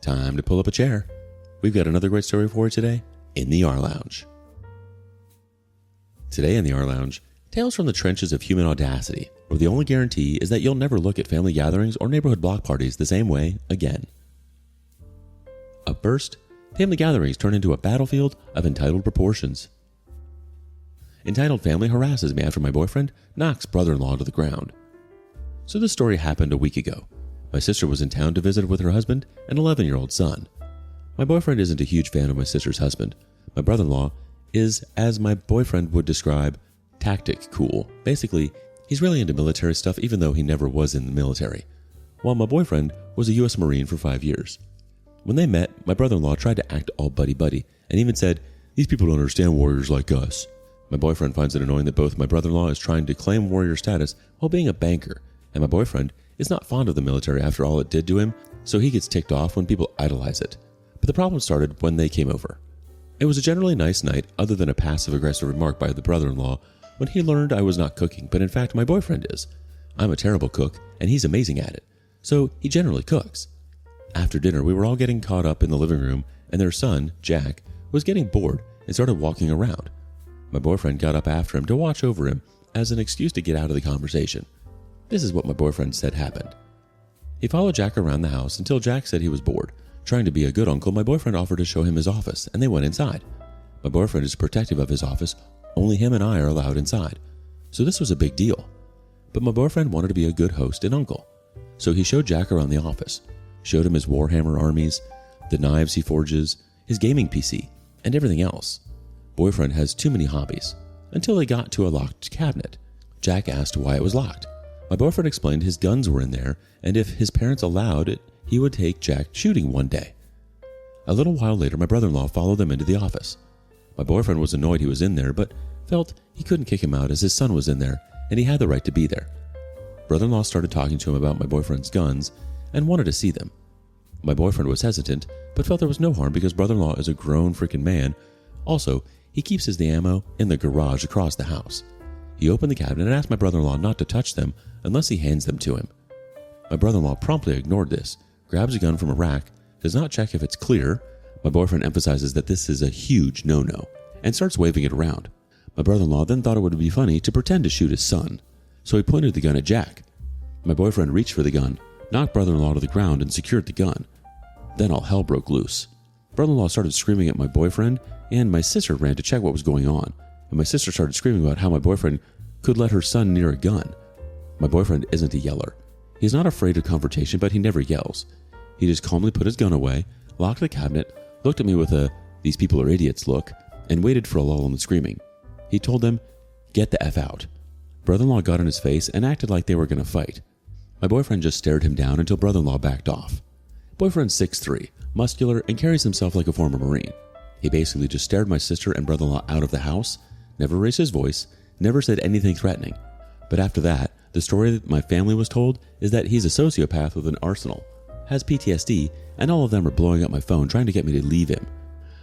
Time to pull up a chair. We've got another great story for you today in the R Lounge. Today in the R Lounge, tales from the trenches of human audacity, where the only guarantee is that you'll never look at family gatherings or neighborhood block parties the same way again. Up first, family gatherings turn into a battlefield of entitled proportions. Entitled family harasses me after my boyfriend knocks brother-in-law to the ground. So this story happened a week ago. My sister was in town to visit with her husband and 11-year-old son. My boyfriend isn't a huge fan of my sister's husband. My brother-in-law is, as my boyfriend would describe, tactic cool. Basically, he's really into military stuff even though he never was in the military, while my boyfriend was a U.S. Marine for 5 years. When they met, my brother-in-law tried to act all buddy-buddy and even said, "These people don't understand warriors like us." My boyfriend finds it annoying that both my brother-in-law is trying to claim warrior status while being a banker, and my boyfriend is not fond of the military after all it did to him, so he gets ticked off when people idolize it. But the problem started when they came over. It was a generally nice night other than a passive-aggressive remark by the brother-in-law when he learned I was not cooking, but in fact my boyfriend is. I'm a terrible cook, and he's amazing at it, so he generally cooks. After dinner, we were all getting caught up in the living room, and their son, Jack, was getting bored and started walking around. My boyfriend got up after him to watch over him as an excuse to get out of the conversation. This is what my boyfriend said happened. He followed Jack around the house until Jack said he was bored. Trying to be a good uncle, my boyfriend offered to show him his office, and they went inside. My boyfriend is protective of his office. Only him and I are allowed inside. So this was a big deal. But my boyfriend wanted to be a good host and uncle. So he showed Jack around the office, showed him his Warhammer armies, the knives he forges, his gaming PC, and everything else. Boyfriend has too many hobbies. Until they got to a locked cabinet. Jack asked why it was locked. My boyfriend explained his guns were in there, and if his parents allowed it, he would take Jack shooting one day. A little while later, my brother-in-law followed them into the office. My boyfriend was annoyed he was in there, but felt he couldn't kick him out as his son was in there, and he had the right to be there. Brother-in-law started talking to him about my boyfriend's guns and wanted to see them. My boyfriend was hesitant, but felt there was no harm because brother-in-law is a grown freaking man. Also, he keeps his ammo in the garage across the house. He opened the cabinet and asked my brother-in-law not to touch them unless he hands them to him. My brother-in-law promptly ignored this, grabs a gun from a rack, does not check if it's clear. My boyfriend emphasizes that this is a huge no-no, and starts waving it around. My brother-in-law then thought it would be funny to pretend to shoot his son, so he pointed the gun at Jack. My boyfriend reached for the gun, knocked brother-in-law to the ground, and secured the gun. Then all hell broke loose. Brother-in-law started screaming at my boyfriend, and my sister ran to check what was going on, and my sister started screaming about how my boyfriend could let her son near a gun. My boyfriend isn't a yeller. He's not afraid of confrontation, but he never yells. He just calmly put his gun away, locked the cabinet, looked at me with a "these people are idiots" look, and waited for a lull in the screaming. He told them, "Get the F out." Brother-in-law got in his face and acted like they were going to fight. My boyfriend just stared him down until brother-in-law backed off. Boyfriend's 6'3", muscular, and carries himself like a former Marine. He basically just stared my sister and brother-in-law out of the house, never raised his voice, never said anything threatening. But after that, the story that my family was told is that he's a sociopath with an arsenal, has PTSD, and all of them are blowing up my phone trying to get me to leave him.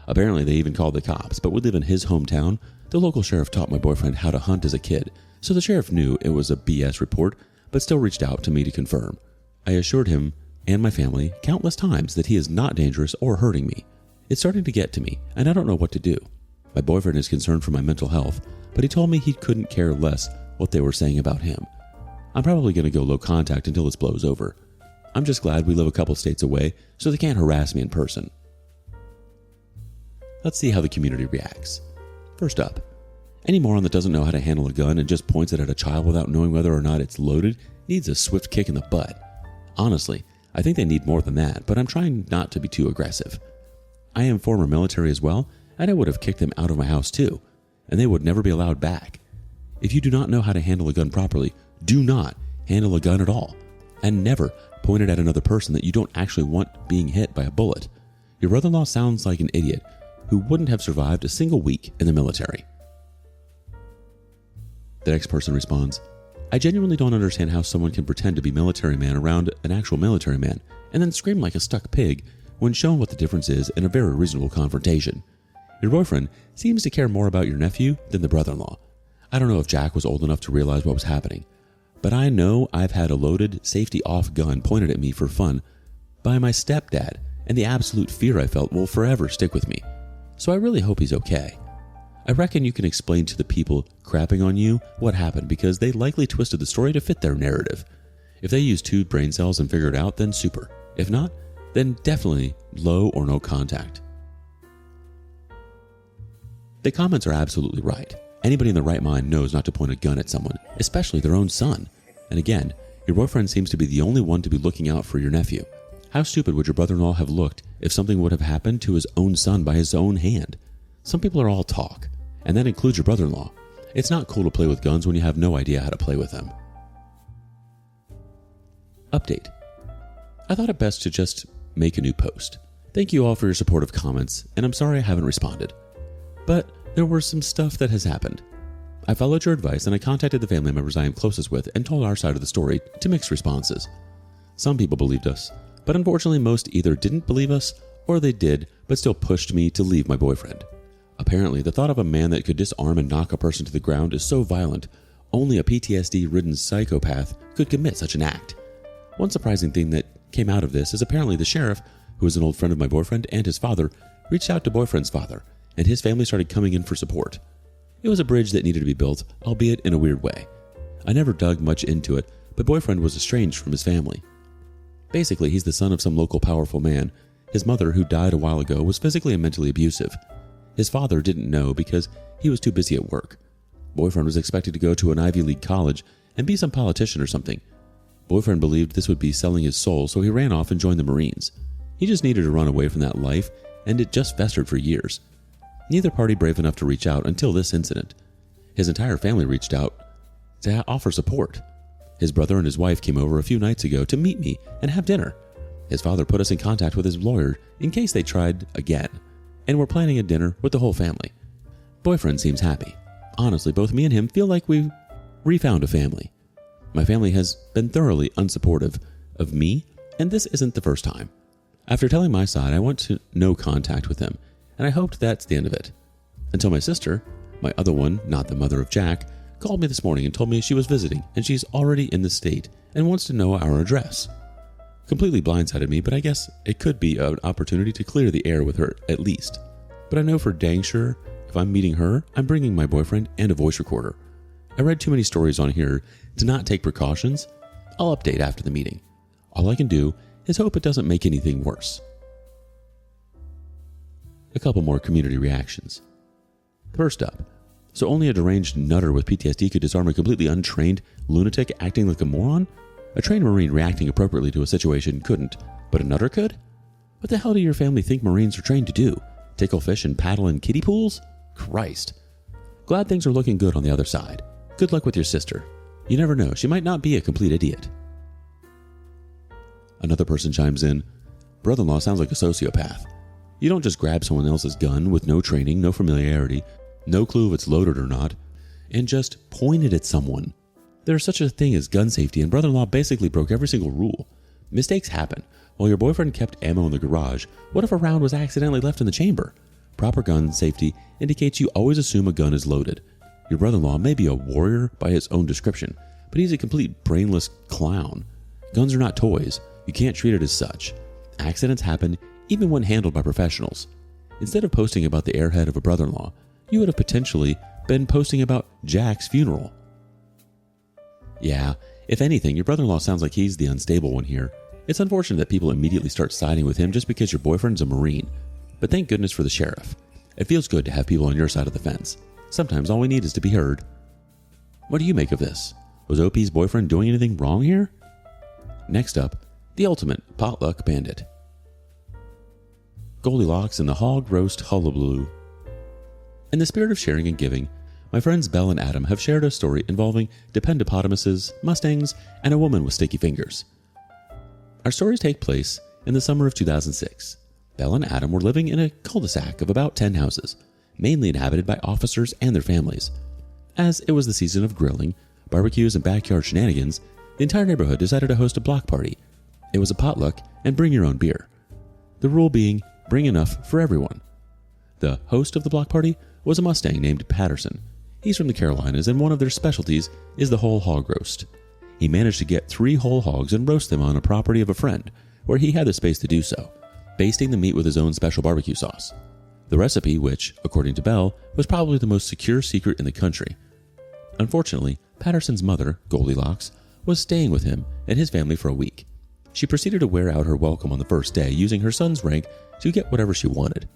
Apparently they even called the cops, but we live in his hometown. The local sheriff taught my boyfriend how to hunt as a kid, so the sheriff knew it was a BS report, but still reached out to me to confirm. I assured him and my family countless times that he is not dangerous or hurting me. It's starting to get to me, and I don't know what to do. My boyfriend is concerned for my mental health, but he told me he couldn't care less what they were saying about him. I'm probably going to go low contact until this blows over. I'm just glad we live a couple states away so they can't harass me in person. Let's see how the community reacts. First up, any moron that doesn't know how to handle a gun and just points it at a child without knowing whether or not it's loaded needs a swift kick in the butt. Honestly, I think they need more than that, but I'm trying not to be too aggressive. I am former military as well, and I would have kicked them out of my house too, and they would never be allowed back. If you do not know how to handle a gun properly, do not handle a gun at all, and never point it at another person that you don't actually want being hit by a bullet. Your brother-in-law sounds like an idiot who wouldn't have survived a single week in the military. The next person responds, I genuinely don't understand how someone can pretend to be military man around an actual military man and then scream like a stuck pig when shown what the difference is in a very reasonable confrontation. Your boyfriend seems to care more about your nephew than the brother-in-law. I don't know if Jack was old enough to realize what was happening, but I know I've had a loaded, safety-off gun pointed at me for fun by my stepdad and the absolute fear I felt will forever stick with me. So I really hope he's okay. I reckon you can explain to the people crapping on you what happened because they likely twisted the story to fit their narrative. If they used 2 brain cells and figured it out, then super. If not, then definitely low or no contact. The comments are absolutely right. Anybody in their right mind knows not to point a gun at someone, especially their own son. And again, your boyfriend seems to be the only one to be looking out for your nephew. How stupid would your brother-in-law have looked if something would have happened to his own son by his own hand? Some people are all talk, and that includes your brother-in-law. It's not cool to play with guns when you have no idea how to play with them. Update. I thought it best to just make a new post. Thank you all for your supportive comments, and I'm sorry I haven't responded. But there were some stuff that has happened. I followed your advice and I contacted the family members I am closest with and told our side of the story to mixed responses. Some people believed us, but unfortunately most either didn't believe us or they did but still pushed me to leave my boyfriend. Apparently, the thought of a man that could disarm and knock a person to the ground is so violent, only a PTSD-ridden psychopath could commit such an act. One surprising thing that came out of this is apparently the sheriff, who is an old friend of my boyfriend and his father, reached out to boyfriend's father, and his family started coming in for support. It was a bridge that needed to be built, albeit in a weird way. I never dug much into it, but boyfriend was estranged from his family. Basically, he's the son of some local powerful man. His mother, who died a while ago, was physically and mentally abusive. His father didn't know because he was too busy at work. Boyfriend was expected to go to an Ivy League college and be some politician or something. Boyfriend believed this would be selling his soul, so he ran off and joined the Marines. He just needed to run away from that life, and it just festered for years. Neither party brave enough to reach out until this incident. His entire family reached out to offer support. His brother and his wife came over a few nights ago to meet me and have dinner. His father put us in contact with his lawyer in case they tried again, and we're planning a dinner with the whole family. Boyfriend seems happy. Honestly, both me and him feel like we've refound a family. My family has been thoroughly unsupportive of me, and this isn't the first time. After telling my side, I went to no contact with them, and I hoped that's the end of it. Until my sister, my other one, not the mother of Jack, called me this morning and told me she was visiting and she's already in the state and wants to know our address. Completely blindsided me, but I guess it could be an opportunity to clear the air with her at least. But I know for dang sure, if I'm meeting her, I'm bringing my boyfriend and a voice recorder. I read too many stories on here to not take precautions. I'll update after the meeting. All I can do is hope it doesn't make anything worse. A couple more community reactions. First up, so only a deranged nutter with PTSD could disarm a completely untrained lunatic acting like a moron? A trained Marine reacting appropriately to a situation couldn't, but a nutter could? What the hell do your family think Marines are trained to do? Tickle fish and paddle in kiddie pools? Christ. Glad things are looking good on the other side. Good luck with your sister. You never know, she might not be a complete idiot. Another person chimes in, brother-in-law sounds like a sociopath. You don't just grab someone else's gun with no training, no familiarity, no clue if it's loaded or not, and just point it at someone. There's such a thing as gun safety, and brother-in-law basically broke every single rule. Mistakes happen. While your boyfriend kept ammo in the garage, what if a round was accidentally left in the chamber? Proper gun safety indicates you always assume a gun is loaded. Your brother-in-law may be a warrior by his own description, but he's a complete brainless clown. Guns are not toys. You can't treat it as such. Accidents happen even when handled by professionals. Instead of posting about the airhead of a brother-in-law, you would have potentially been posting about Jack's funeral. Yeah, if anything, your brother-in-law sounds like he's the unstable one here. It's unfortunate that people immediately start siding with him just because your boyfriend's a Marine. But thank goodness for the sheriff. It feels good to have people on your side of the fence. Sometimes all we need is to be heard. What do you make of this? Was OP's boyfriend doing anything wrong here? Next up, the ultimate potluck bandit. Goldilocks and the hog roast hullabaloo. In the spirit of sharing and giving, my friends Belle and Adam have shared a story involving dependopotamuses, mustangs, and a woman with sticky fingers. Our stories take place in the summer of 2006. Belle and Adam were living in a cul-de-sac of about 10 houses, mainly inhabited by officers and their families. As it was the season of grilling, barbecues, and backyard shenanigans, the entire neighborhood decided to host a block party. It was a potluck and bring your own beer. The rule being, bring enough for everyone. The host of the block party was a Mustang named Patterson. He's from the Carolinas, and one of their specialties is the whole hog roast. He managed to get 3 whole hogs and roast them on a property of a friend, where he had the space to do so. basting the meat with his own special barbecue sauce. The recipe, which, according to Belle, was probably the most secure secret in the country. Unfortunately, Patterson's mother, Goldilocks, was staying with him and his family for a week. She proceeded to wear out her welcome on the first day, using her son's rank to get whatever she wanted.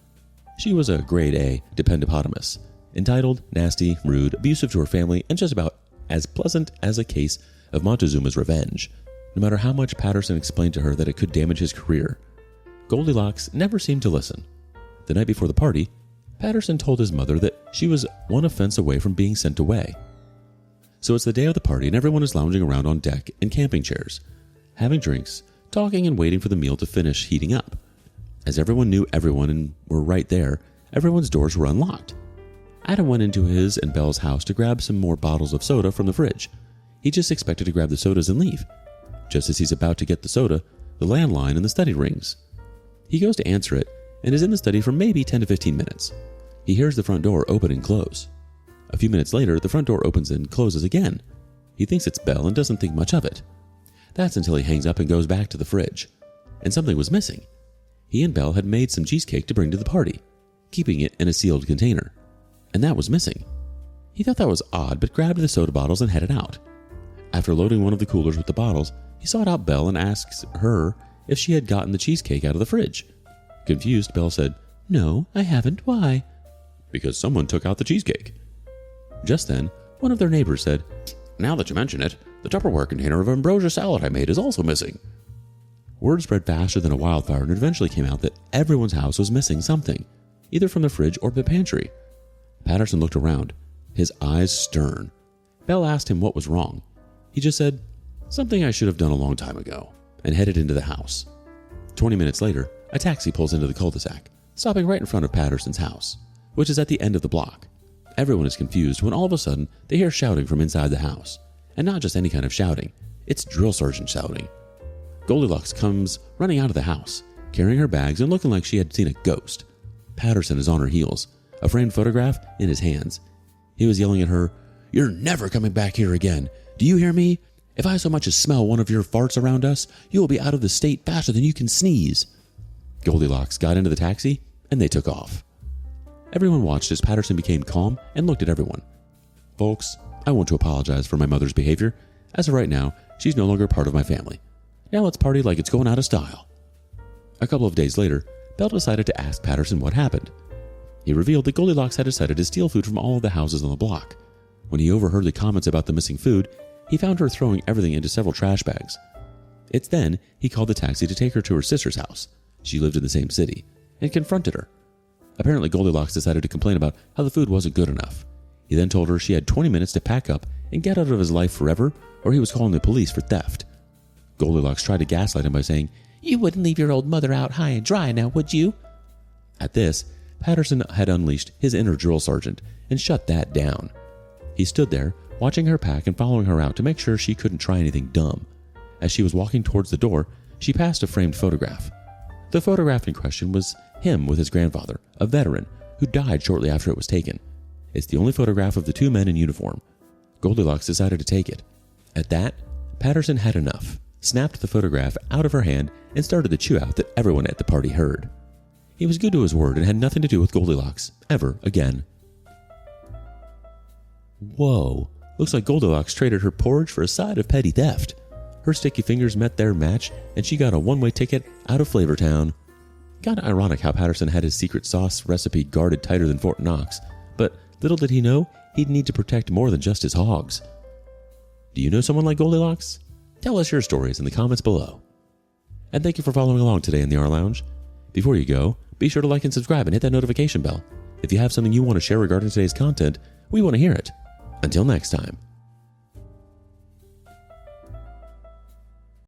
She was a grade A dependopotamus, entitled, nasty, rude, abusive to her family, and just about as pleasant as a case of Montezuma's revenge, no matter how much Patterson explained to her that it could damage his career. Goldilocks never seemed to listen. The night before the party, Patterson told his mother that she was one offense away from being sent away. So it's the day of the party and everyone is lounging around on deck in camping chairs, having drinks, talking and waiting for the meal to finish heating up. As everyone knew everyone and were right there, everyone's doors were unlocked. Adam went into his and Belle's house to grab some more bottles of soda from the fridge. He just expected to grab the sodas and leave. Just as he's about to get the soda, the landline in the study rings. He goes to answer it and is in the study for maybe 10 to 15 minutes. He hears the front door open and close. A few minutes later, the front door opens and closes again. He thinks it's Belle and doesn't think much of it. That's until he hangs up and goes back to the fridge. And something was missing. He and Belle had made some cheesecake to bring to the party, keeping it in a sealed container. And that was missing. He thought that was odd, but grabbed the soda bottles and headed out. After loading one of the coolers with the bottles, he sought out Belle and asked her if she had gotten the cheesecake out of the fridge. Confused, Belle said, "No, I haven't. Why?" "Because someone took out the cheesecake." Just then, one of their neighbors said, "Now that you mention it, the Tupperware container of ambrosia salad I made is also missing." Word spread faster than a wildfire and it eventually came out that everyone's house was missing something, either from the fridge or the pantry. Patterson looked around, his eyes stern. Belle asked him what was wrong. He just said, "Something I should have done a long time ago," and headed into the house. 20 minutes later, a taxi pulls into the cul-de-sac, stopping right in front of Patterson's house, which is at the end of the block. Everyone is confused when all of a sudden they hear shouting from inside the house. And not just any kind of shouting, it's drill sergeant shouting. Goldilocks comes running out of the house, carrying her bags and looking like she had seen a ghost. Patterson is on her heels, a framed photograph in his hands. He was yelling at her, "You're never coming back here again. Do you hear me? If I so much as smell one of your farts around us, you will be out of the state faster than you can sneeze." Goldilocks got into the taxi and they took off. Everyone watched as Patterson became calm and looked at everyone. "Folks, I want to apologize for my mother's behavior. As of right now, she's no longer part of my family. Now let's party like it's going out of style." A couple of days later, Belle decided to ask Patterson what happened. He revealed that Goldilocks had decided to steal food from all of the houses on the block. When he overheard the comments about the missing food, he found her throwing everything into several trash bags. It's then he called the taxi to take her to her sister's house. She lived in the same city, and confronted her. Apparently, Goldilocks decided to complain about how the food wasn't good enough. He then told her she had 20 minutes to pack up and get out of his life forever, or he was calling the police for theft. Goldilocks tried to gaslight him by saying, "You wouldn't leave your old mother out high and dry now, would you?" At this, Patterson had unleashed his inner drill sergeant and shut that down. He stood there, watching her pack and following her out to make sure she couldn't try anything dumb. As she was walking towards the door, she passed a framed photograph. The photograph in question was him with his grandfather, a veteran, who died shortly after it was taken. It's the only photograph of the two men in uniform. Goldilocks decided to take it. At that, Patterson had enough, snapped the photograph out of her hand, and started the chew out that everyone at the party heard. He was good to his word and had nothing to do with Goldilocks ever again. Whoa, looks like Goldilocks traded her porridge for a side of petty theft. Her sticky fingers met their match, and she got a one-way ticket out of Flavortown. Kinda ironic how Patterson had his secret sauce recipe guarded tighter than Fort Knox, but little did he know he'd need to protect more than just his hogs. Do you know someone like Goldilocks? Tell us your stories in the comments below. And thank you for following along today in the R Lounge. Before you go, be sure to like and subscribe and hit that notification bell. If you have something you want to share regarding today's content, we want to hear it. Until next time.